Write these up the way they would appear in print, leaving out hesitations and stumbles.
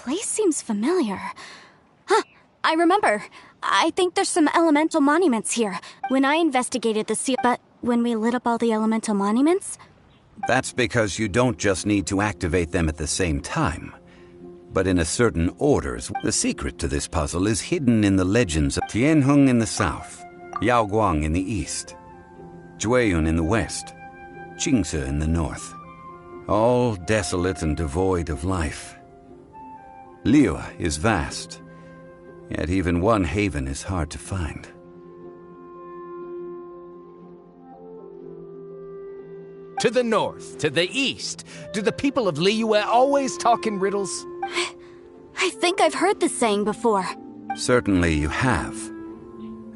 place seems familiar. Huh, I remember. I think there's some elemental monuments here. When I investigated the seal, but when we lit up all the elemental monuments? That's because you don't just need to activate them at the same time, but in a certain order. The secret to this puzzle is hidden in the legends of Tianheng in the south, Yaoguang in the east, Jueyun in the west, Qingce in the north. All desolate and devoid of life. Liyue is vast, yet even one haven is hard to find. To the north, to the east. Do the people of Liyue always talk in riddles? I think I've heard this saying before. Certainly you have.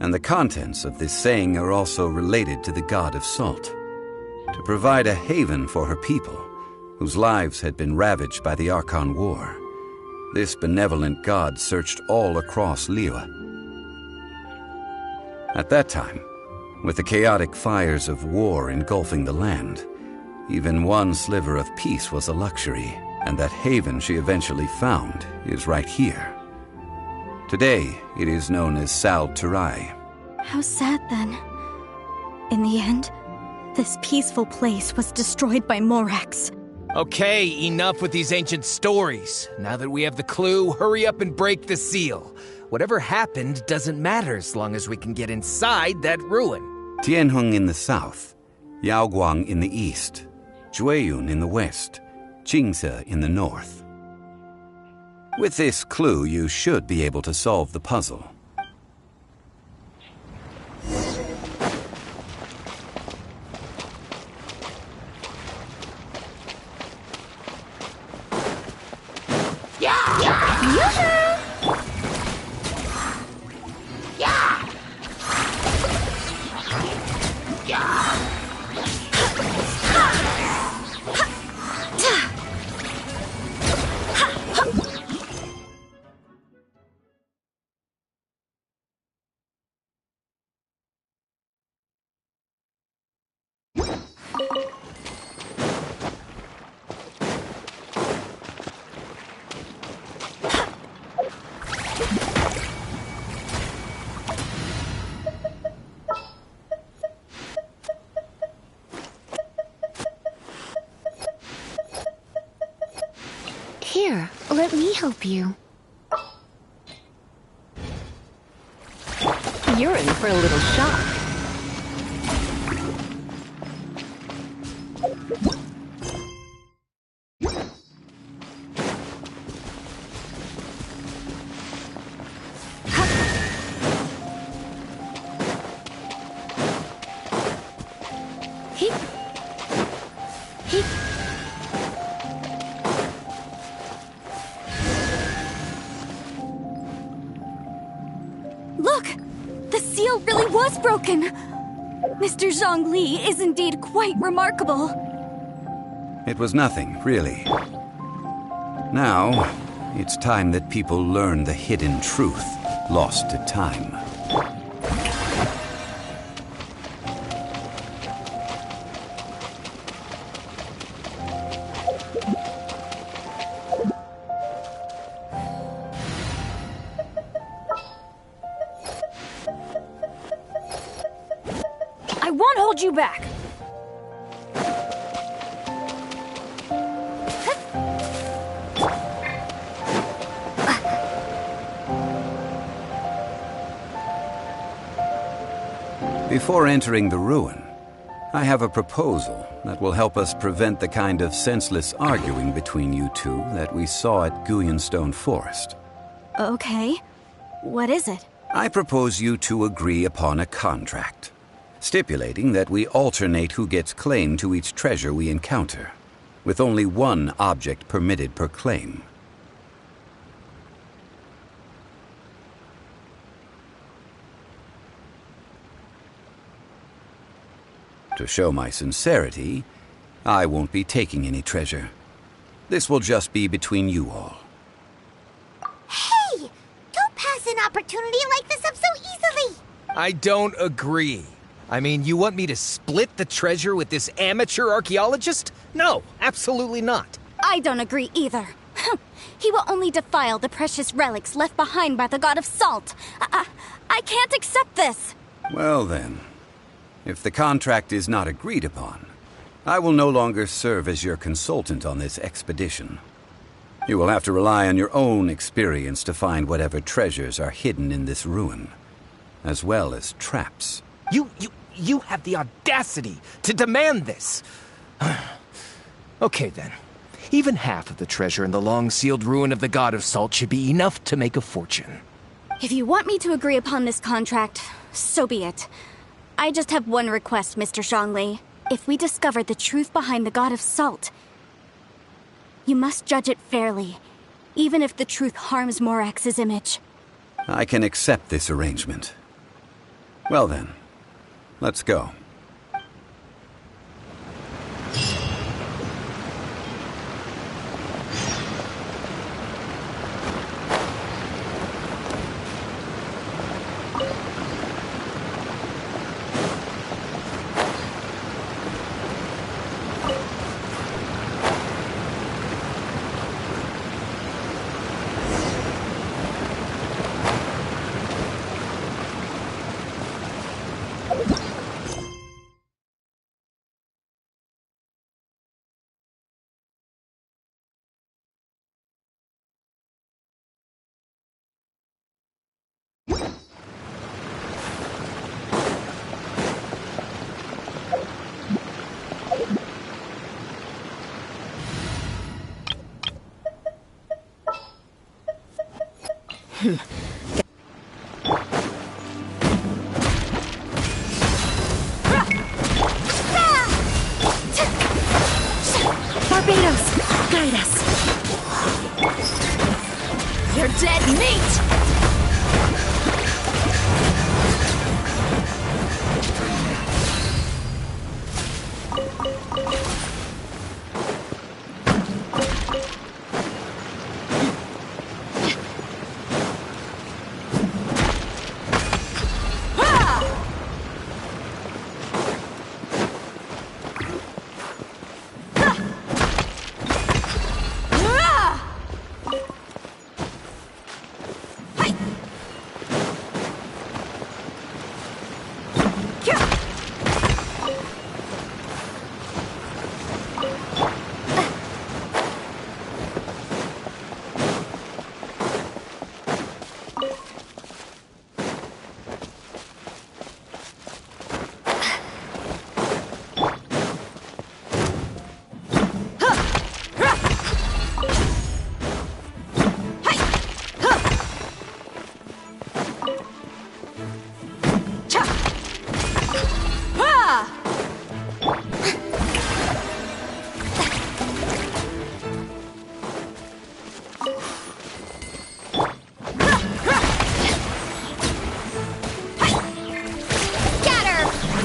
And the contents of this saying are also related to the god of salt. To provide a haven for her people, whose lives had been ravaged by the Archon War, this benevolent god searched all across Liyue. At that time, with the chaotic fires of war engulfing the land, even one sliver of peace was a luxury, and that haven she eventually found is right here. Today, it is known as Sal Turai. How sad then. In the end, this peaceful place was destroyed by Morax. Okay, enough with these ancient stories. Now that we have the clue, hurry up and break the seal. Whatever happened doesn't matter as long as we can get inside that ruin. Tianheng in the south, Yaoguang in the east, Jueyun in the west, Qingce in the north. With this clue, you should be able to solve the puzzle. Here, let me help you. You're in for a little shock. Look! The seal really was broken! Mr. Zhongli is indeed quite remarkable. It was nothing, really. Now, it's time that people learn the hidden truth lost to time. I won't hold you back! Before entering the ruin, I have a proposal that will help us prevent the kind of senseless arguing between you two that we saw at Guyanstone Forest. Okay. What is it? I propose you two agree upon a contract, stipulating that we alternate who gets claim to each treasure we encounter, with only one object permitted per claim. To show my sincerity, I won't be taking any treasure. This will just be between you all. Hey! Don't pass an opportunity like this up so easily! I don't agree. I mean, you want me to split the treasure with this amateur archaeologist? No, absolutely not. I don't agree either. He will only defile the precious relics left behind by the god of salt. I can't accept this. Well then, if the contract is not agreed upon, I will no longer serve as your consultant on this expedition. You will have to rely on your own experience to find whatever treasures are hidden in this ruin, as well as traps. You have the audacity to demand this! Okay then. Even half of the treasure in the long-sealed ruin of the God of Salt should be enough to make a fortune. If you want me to agree upon this contract, so be it. I just have one request, Mr. Zhongli. If we discover the truth behind the God of Salt, you must judge it fairly, even if the truth harms Morax's image. I can accept this arrangement. Well then, let's go. Barbados, guide us. You're dead meat!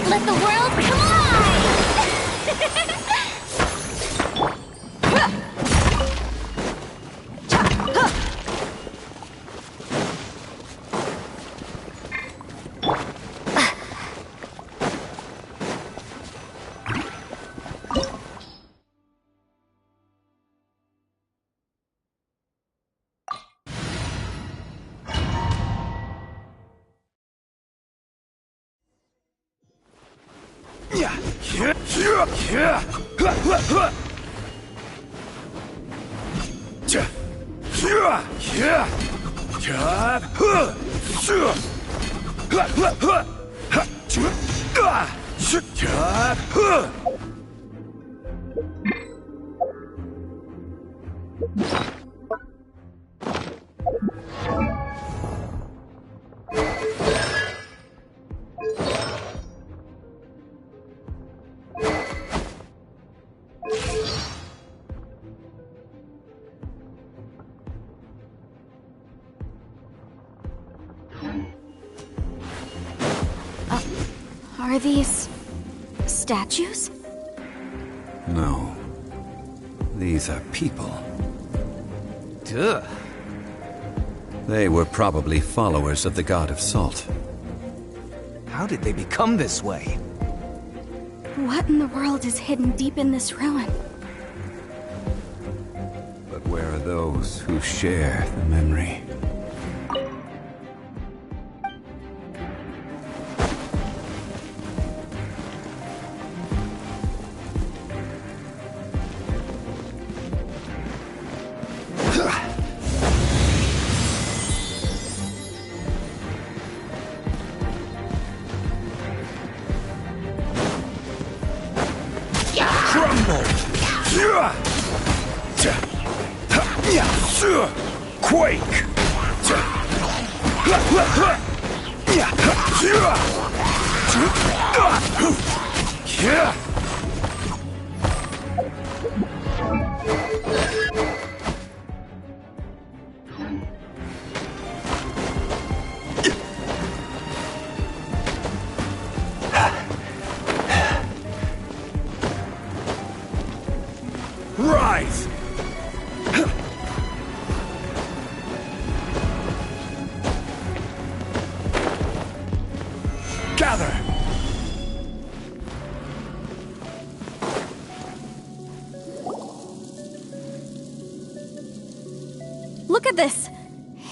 Let the world collide! Are these statues? No. These are people. Duh. They were probably followers of the God of Salt. How did they become this way? What in the world is hidden deep in this ruin? But where are those who share the memory. Quake! Rise! Gather! Look at this!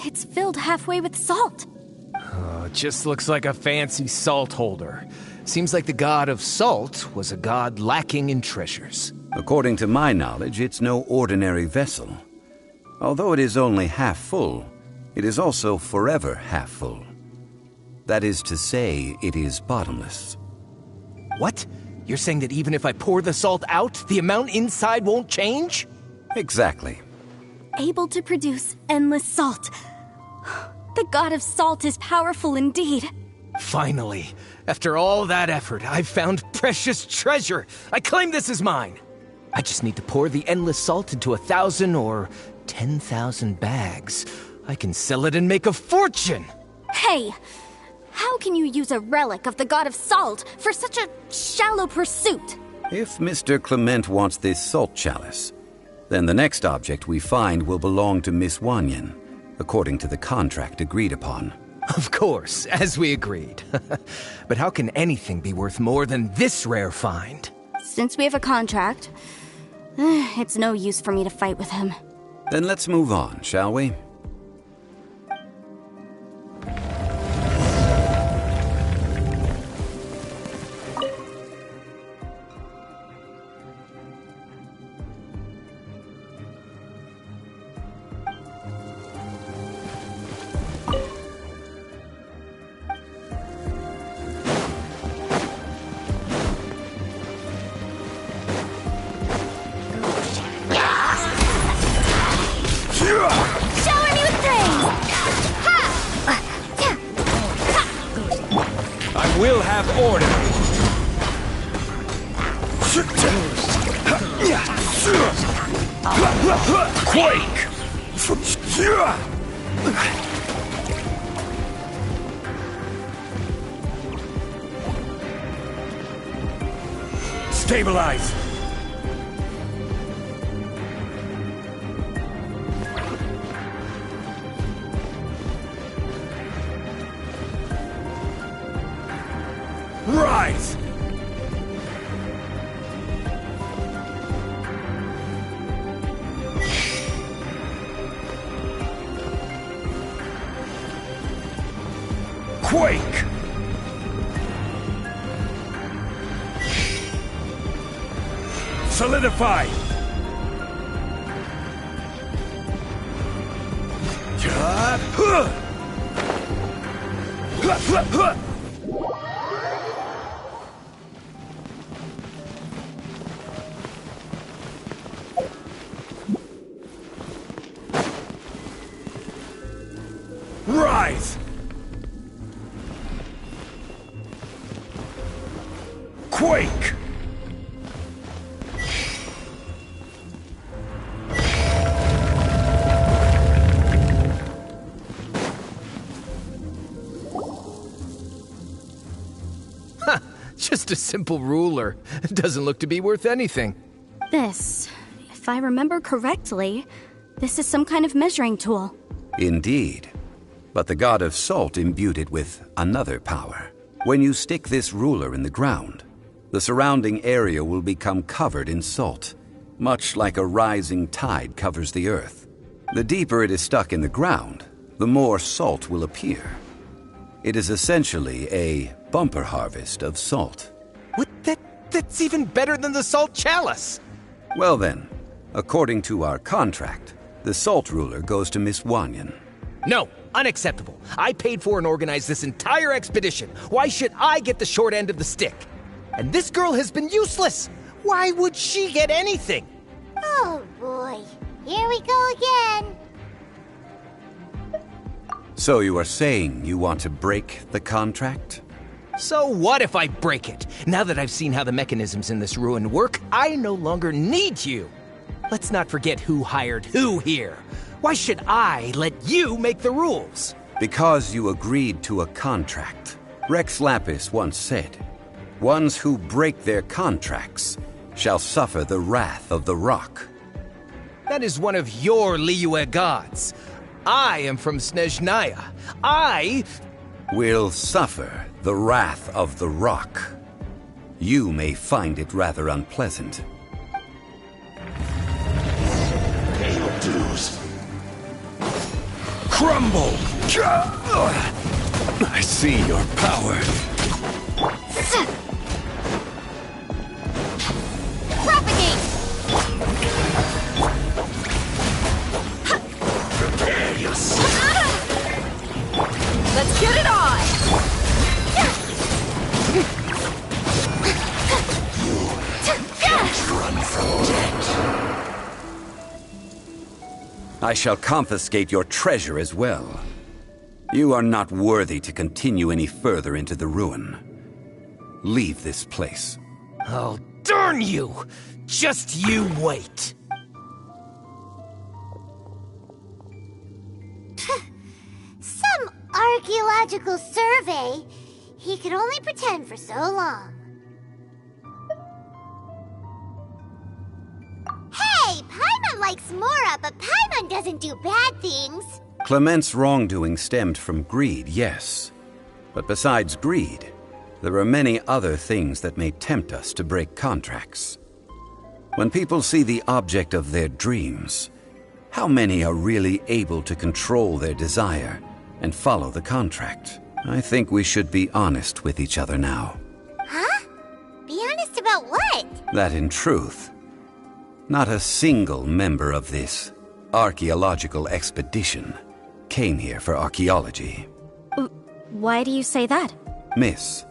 It's filled halfway with salt. It just looks like a fancy salt holder. Seems like the god of salt was a god lacking in treasures. According to my knowledge, it's no ordinary vessel. Although it is only half full, it is also forever half full. That is to say, it is bottomless. What? You're saying that even if I pour the salt out, the amount inside won't change? Exactly. Able to produce endless salt. The god of salt is powerful indeed. Finally, after all that effort, I've found precious treasure. I claim this as mine. I just need to pour the endless salt into 1,000 or 10,000 bags. I can sell it and make a fortune. Hey! How can you use a relic of the god of salt for such a shallow pursuit? If Mr. Clement wants this salt chalice, then the next object we find will belong to Miss Wanyan, according to the contract agreed upon. Of course, as we agreed. But how can anything be worth more than this rare find? Since we have a contract, it's no use for me to fight with him. Then let's move on, shall we? Shower me with praise! I will have order. Quake! Stabilize! Rise! Quake! Solidify! Rise! Quake! Just a simple ruler. It doesn't look to be worth anything. This, if I remember correctly, this is some kind of measuring tool. Indeed. But the god of salt imbued it with another power. When you stick this ruler in the ground, the surrounding area will become covered in salt, much like a rising tide covers the earth. The deeper it is stuck in the ground, the more salt will appear. It is essentially a bumper harvest of salt. What? That's even better than the salt chalice! Well then, according to our contract, the salt ruler goes to Miss Wanyan. No, unacceptable. I paid for and organized this entire expedition. Why should I get the short end of the stick? And this girl has been useless. Why would she get anything? Oh boy, here we go again. So you are saying you want to break the contract? So what if I break it? Now that I've seen how the mechanisms in this ruin work, I no longer need you. Let's not forget who hired who here. Why should I let you make the rules? Because you agreed to a contract. Rex Lapis once said, "Ones who break their contracts shall suffer the wrath of the rock." That is one of your Liyue gods. I am from Snezhnaya. I will suffer the wrath of the rock. You may find it rather unpleasant. Pay your dues. Crumble! I see your power. Propagate! Prepare yourself. Let's get it on! Run from death. I shall confiscate your treasure as well. You are not worthy to continue any further into the ruin. Leave this place. Oh, darn you! Just you wait! Some archaeological survey. He could only pretend for so long. Hey, Paimon likes Mora, but Paimon doesn't do bad things. Clement's wrongdoing stemmed from greed, yes. But besides greed, there are many other things that may tempt us to break contracts. When people see the object of their dreams, how many are really able to control their desire and follow the contract? I think we should be honest with each other now. Huh? Be honest about what? That in truth, not a single member of this archaeological expedition came here for archaeology. Why do you say that? Miss,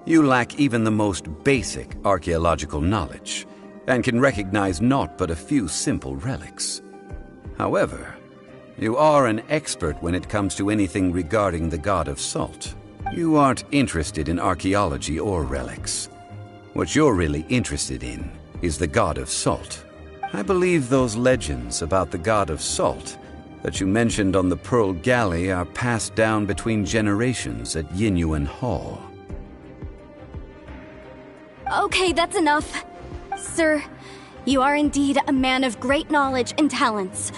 you lack even the most basic archaeological knowledge, and can recognize naught but a few simple relics. However, you are an expert when it comes to anything regarding the god of salt. You aren't interested in archaeology or relics. What you're really interested in is the god of salt. I believe those legends about the god of salt that you mentioned on the Pearl Galley are passed down between generations at Yinyuan Hall. Okay, that's enough. Sir, you are indeed a man of great knowledge and talents.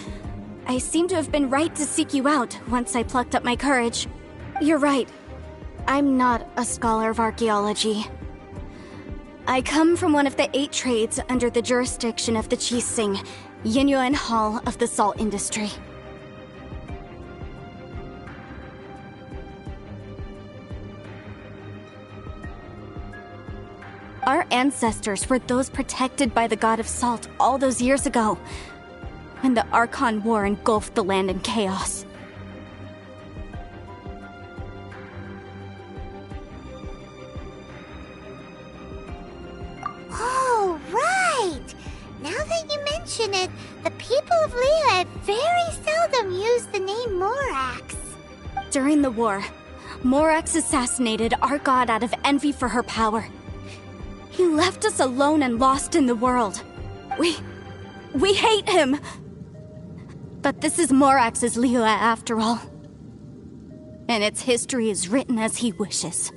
I seem to have been right to seek you out once I plucked up my courage. You're right. I'm not a scholar of archaeology. I come from one of the 8 trades under the jurisdiction of the Chising, Yinyuan Hall of the salt industry. Our ancestors were those protected by the god of salt all those years ago, when the Archon War engulfed the land in chaos. Oh, right! Now that you mention it, the people of Liyue very seldom use the name Morax. During the war, Morax assassinated our god out of envy for her power. He left us alone and lost in the world. We hate him! But this is Morax's Liyue after all. And its history is written as he wishes.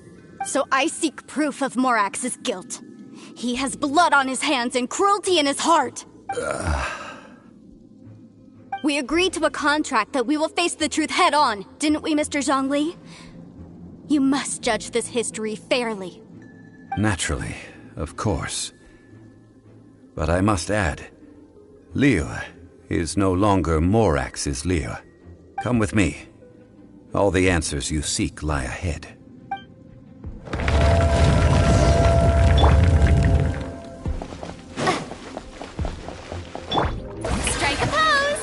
So I seek proof of Morax's guilt. He has blood on his hands and cruelty in his heart. We agreed to a contract that we will face the truth head on, didn't we, Mr. Zhongli? You must judge this history fairly. Naturally, of course. But I must add, Liyue is no longer Morax's Leah. Come with me. All the answers you seek lie ahead. Strike a pose!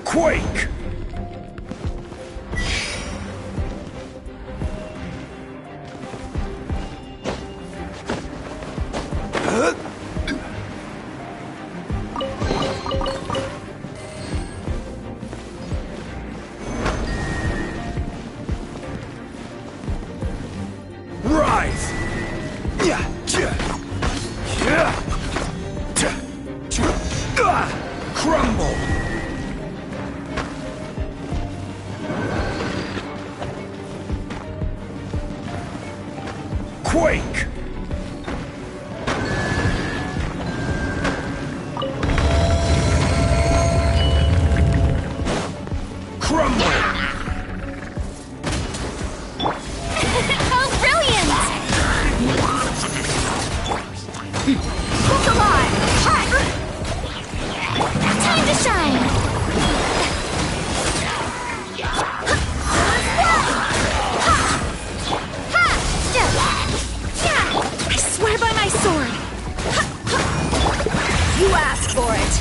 Quake! Rise! Crumble! Quake! Crumble! Oh, brilliant! Hook alive! Time to shine! I swear by my sword! You asked for it!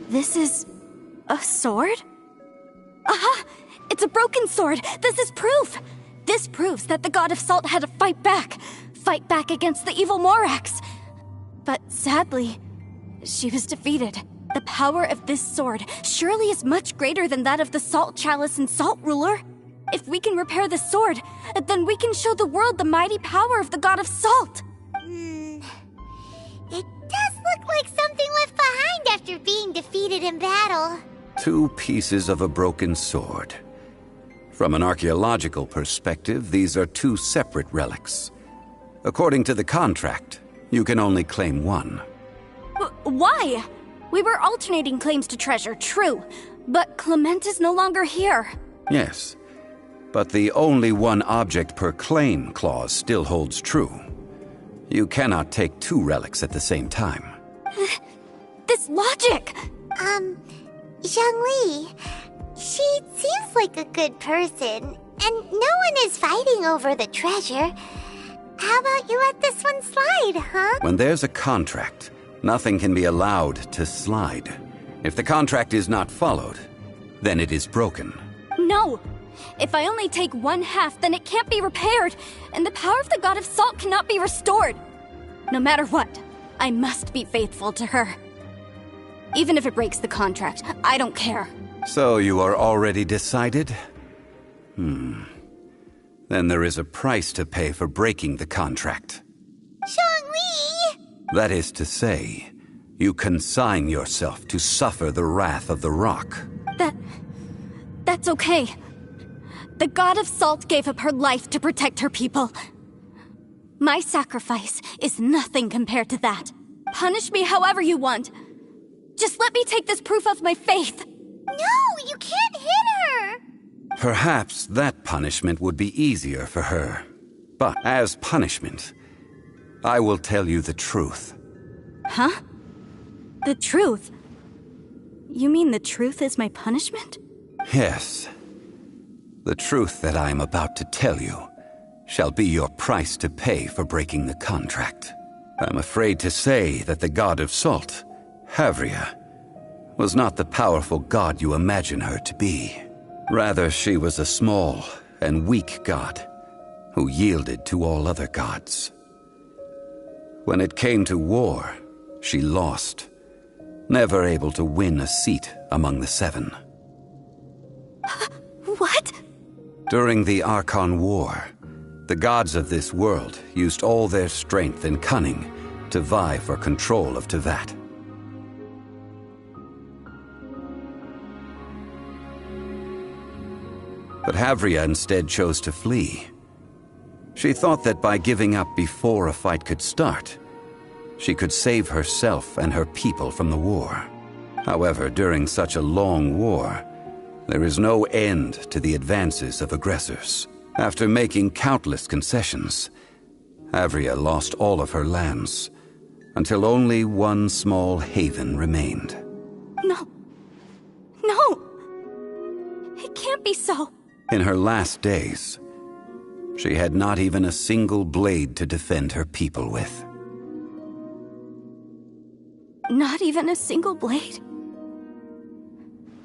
This is a sword? Aha! It's a broken sword! This is proof! This proves that the God of Salt had to fight back against the evil Morax. But sadly, she was defeated. The power of this sword surely is much greater than that of the Salt Chalice and Salt Ruler. If we can repair the sword, then we can show the world the mighty power of the God of Salt. It does look like something left behind after being defeated in battle. 2 pieces of a broken sword. From an archaeological perspective, these are 2 separate relics. According to the contract, you can only claim one. Why? We were alternating claims to treasure, true. But Clement is no longer here. Yes, but the only one object per claim clause still holds true. You cannot take 2 relics at the same time. This logic! Zhongli, she seems like a good person, and no one is fighting over the treasure. How about you let this one slide, huh? When there's a contract, nothing can be allowed to slide. If the contract is not followed, then it is broken. No! If I only take 1/2, then it can't be repaired, and the power of the God of Salt cannot be restored. No matter what, I must be faithful to her. Even if it breaks the contract, I don't care. So you are already decided? Then there is a price to pay for breaking the contract. Zhongli! That is to say, you consign yourself to suffer the wrath of the rock. That's okay. The God of Salt gave up her life to protect her people. My sacrifice is nothing compared to that. Punish me however you want. Just let me take this proof of my faith. No, you can't hit her! Perhaps that punishment would be easier for her. But as punishment, I will tell you the truth. Huh? The truth? You mean the truth is my punishment? Yes. The truth that I am about to tell you shall be your price to pay for breaking the contract. I'm afraid to say that the God of Salt, Havria, was not the powerful god you imagine her to be. Rather, she was a small and weak god who yielded to all other gods. When it came to war, she lost, never able to win a seat among the 7. During the Archon War, the gods of this world used all their strength and cunning to vie for control of Tevat. But Havria instead chose to flee. She thought that by giving up before a fight could start, she could save herself and her people from the war. However, during such a long war, there is no end to the advances of aggressors. After making countless concessions, Havria lost all of her lands, until only one small haven remained. No. No! It can't be so. In her last days, she had not even a single blade to defend her people with. Not even a single blade?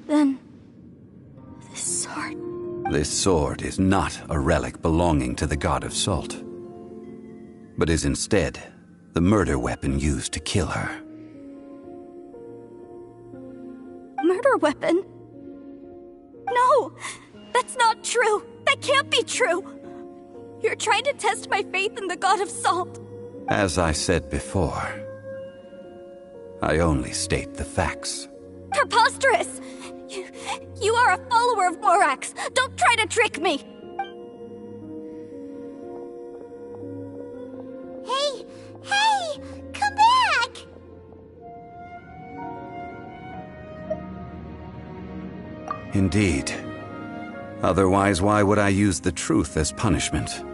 Then... this sword... This sword is not a relic belonging to the god of Salt, but is instead the murder weapon used to kill her. Murder weapon? No! That's not true! That can't be true! You're trying to test my faith in the god of Salt! As I said before, I only state the facts. Preposterous! You are a follower of Morax! Don't try to trick me! Hey! Come back! Indeed. Otherwise, why would I use the truth as punishment?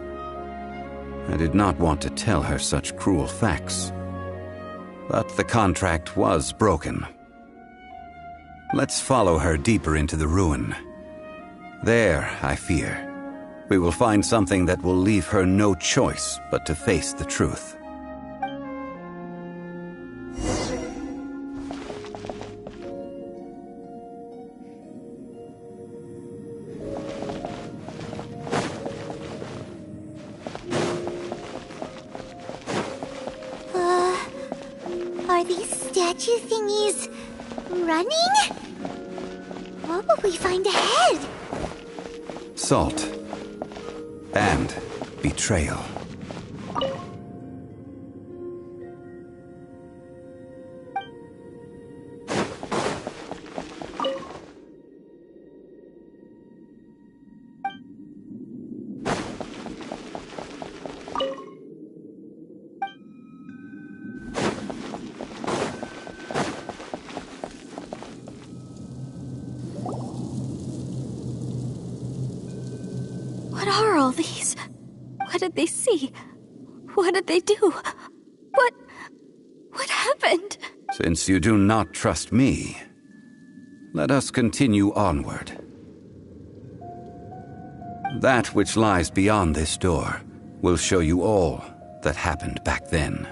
I did not want to tell her such cruel facts. But the contract was broken. Let's follow her deeper into the ruin. There, I fear, we will find something that will leave her no choice but to face the truth. Are these statue thingies running? What will we find ahead? Salt. And betrayal. What are all these? What did they see? What did they do? What happened? Since you do not trust me, let us continue onward. That which lies beyond this door will show you all that happened back then.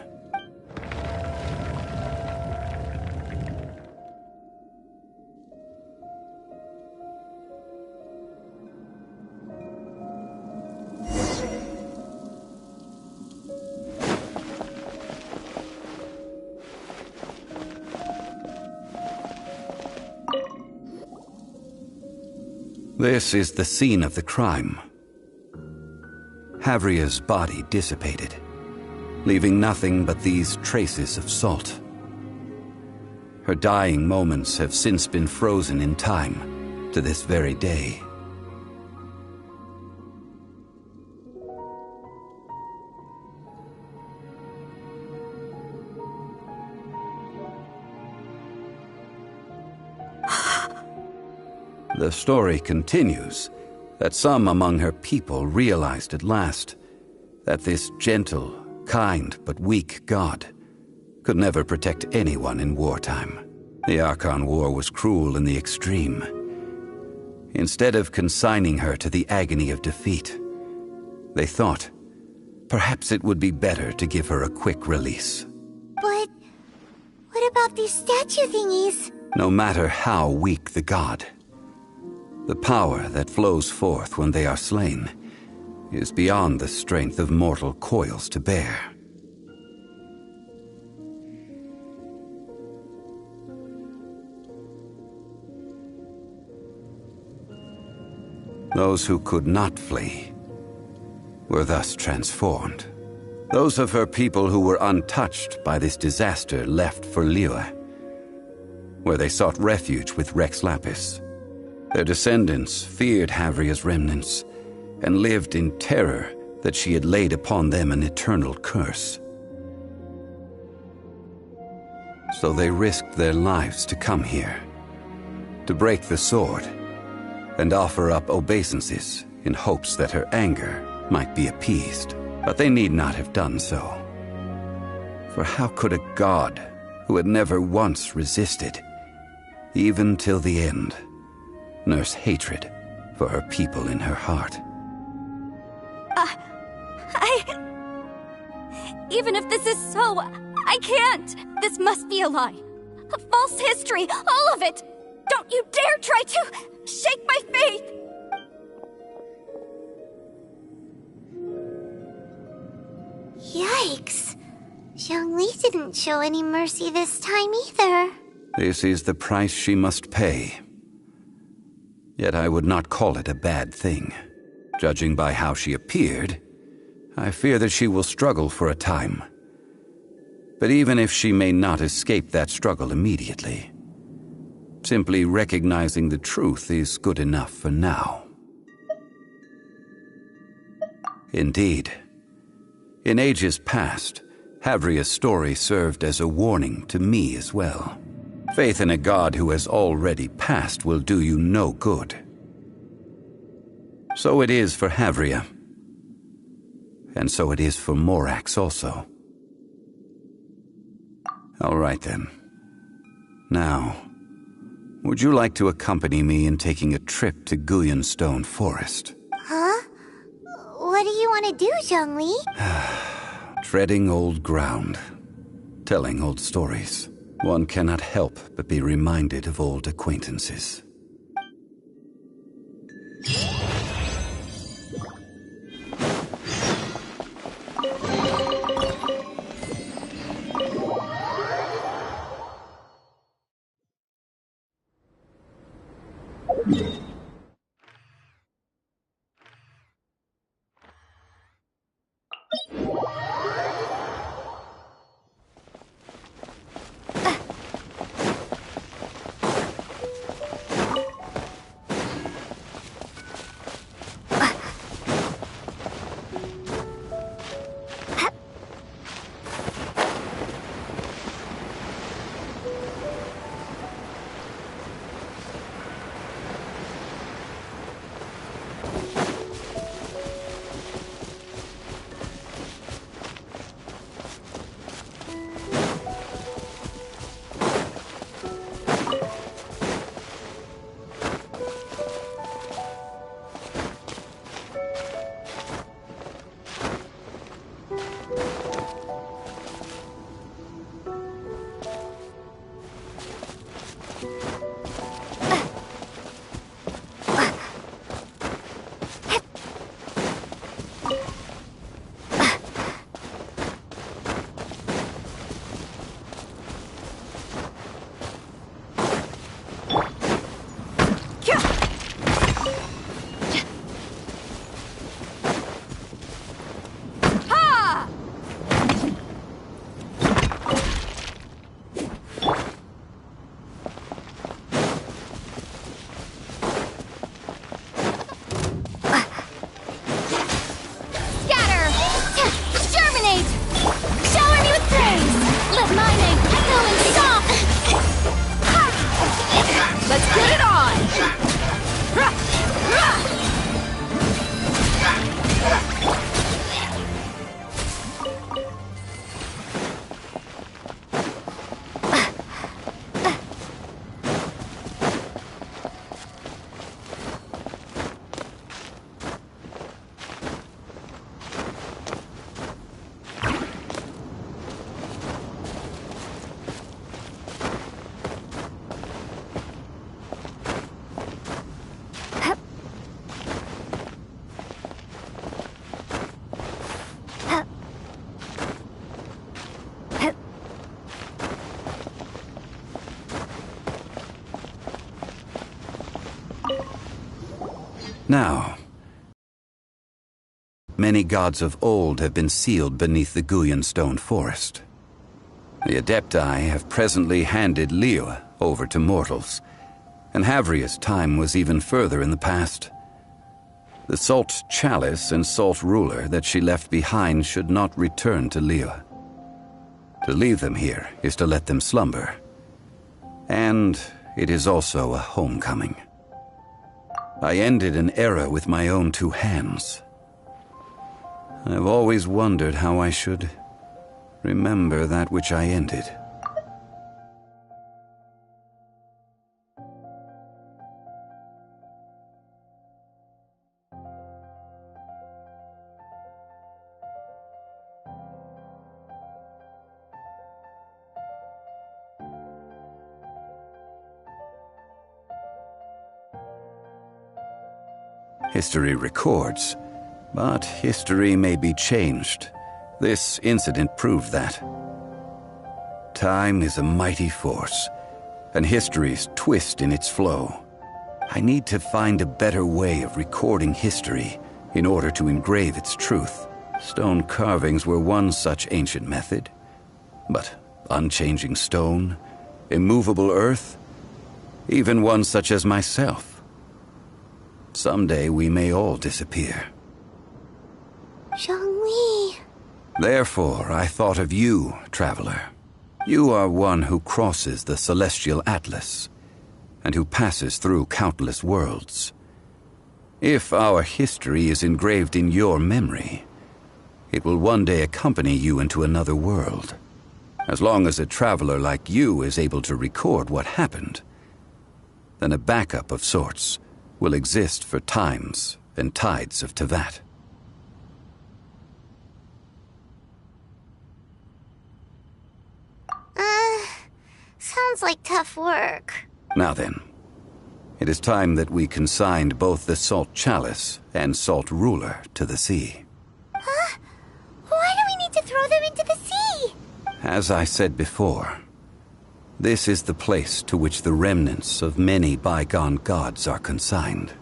This is the scene of the crime. Havria's body dissipated, leaving nothing but these traces of salt. Her dying moments have since been frozen in time to this very day. The story continues that some among her people realized at last that this gentle, kind, but weak god could never protect anyone in wartime. The Archon War was cruel in the extreme. Instead of consigning her to the agony of defeat, they thought perhaps it would be better to give her a quick release. But what about these statue thingies? No matter how weak the god, the power that flows forth when they are slain is beyond the strength of mortal coils to bear. Those who could not flee were thus transformed. Those of her people who were untouched by this disaster left for Liyue, where they sought refuge with Rex Lapis. Their descendants feared Havria's remnants and lived in terror that she had laid upon them an eternal curse. So they risked their lives to come here, to break the sword, and offer up obeisances in hopes that her anger might be appeased. But they need not have done so. For how could a god who had never once resisted, even till the end, nurse hatred for her people in her heart? Even if this is so, I can't! This must be a lie. A false history, all of it! Don't you dare try to shake my faith! Yikes. Zhongli didn't show any mercy this time either. This is the price she must pay. Yet I would not call it a bad thing. Judging by how she appeared, I fear that she will struggle for a time. But even if she may not escape that struggle immediately, simply recognizing the truth is good enough for now. Indeed, in ages past, Havria's story served as a warning to me as well. Faith in a god who has already passed will do you no good. So it is for Havria. And so it is for Morax also. All right then. Now, would you like to accompany me in taking a trip to Guyonstone Forest? Huh? What do you want to do, Zhongli? Treading old ground, telling old stories. One cannot help but be reminded of old acquaintances. Now, many gods of old have been sealed beneath the Guyan stone forest. The Adepti have presently handed Liyue over to mortals, and Havria's time was even further in the past. The Salt Chalice and Salt Ruler that she left behind should not return to Liyue. To leave them here is to let them slumber. And it is also a homecoming. I ended an era with my own two hands. I've always wondered how I should remember that which I ended. History records, but history may be changed. This incident proved that. Time is a mighty force, and history's twist in its flow. I need to find a better way of recording history in order to engrave its truth. Stone carvings were one such ancient method, but unchanging stone, immovable earth, even one such as myself. Someday we may all disappear. Zhongli. Therefore, I thought of you, traveler. You are one who crosses the celestial atlas, and who passes through countless worlds. If our history is engraved in your memory, it will one day accompany you into another world. As long as a traveler like you is able to record what happened, then a backup of sorts will exist for times and tides of Teyvat. Sounds like tough work. Now then, it is time that we consigned both the Salt Chalice and Salt Ruler to the sea. Huh? Why do we need to throw them into the sea? As I said before, this is the place to which the remnants of many bygone gods are consigned.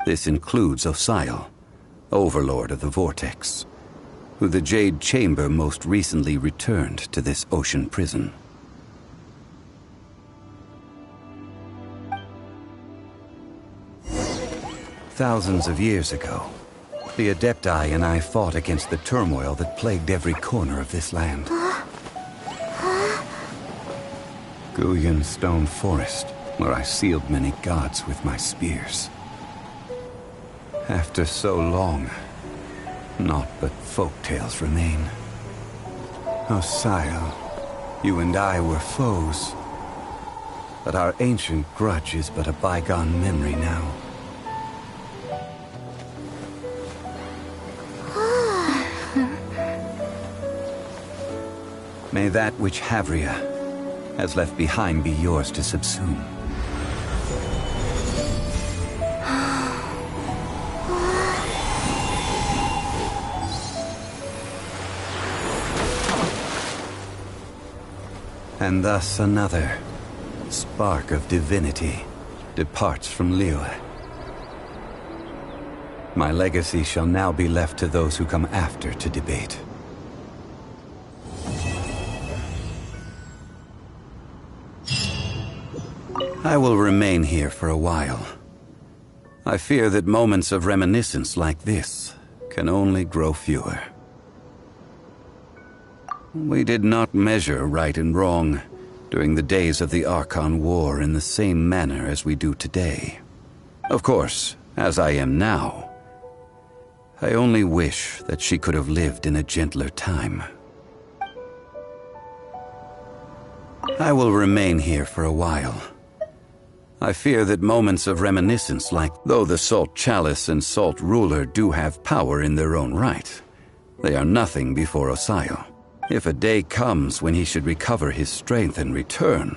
This includes Osial, Overlord of the Vortex, who the Jade Chamber most recently returned to this ocean prison. Thousands of years ago, the Adepti and I fought against the turmoil that plagued every corner of this land. Guyan Stone Forest, where I sealed many gods with my spears. After so long, naught but folk tales remain. Osial, you and I were foes, but our ancient grudge is but a bygone memory now. May that which Havria has left behind be yours to subsume. And thus another spark of divinity departs from Liyue. My legacy shall now be left to those who come after to debate. I will remain here for a while. I fear that moments of reminiscence like this can only grow fewer. We did not measure right and wrong during the days of the Archon War in the same manner as we do today. Of course, as I am now, I only wish that she could have lived in a gentler time. I will remain here for a while. I fear that moments of reminiscence like, though the Salt Chalice and Salt Ruler do have power in their own right, they are nothing before Osial. If a day comes when he should recover his strength and return,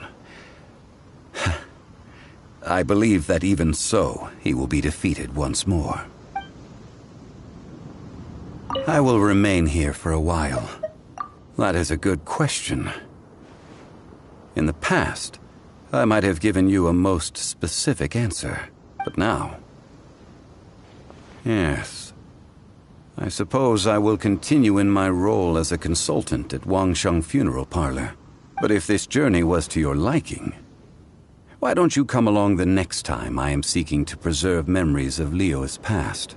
I believe that even so, he will be defeated once more. I will remain here for a while. That is a good question. In the past, I might have given you a most specific answer, but now... Yes. I suppose I will continue in my role as a consultant at Wangsheng Funeral Parlor. But if this journey was to your liking, why don't you come along the next time I am seeking to preserve memories of Leo's past?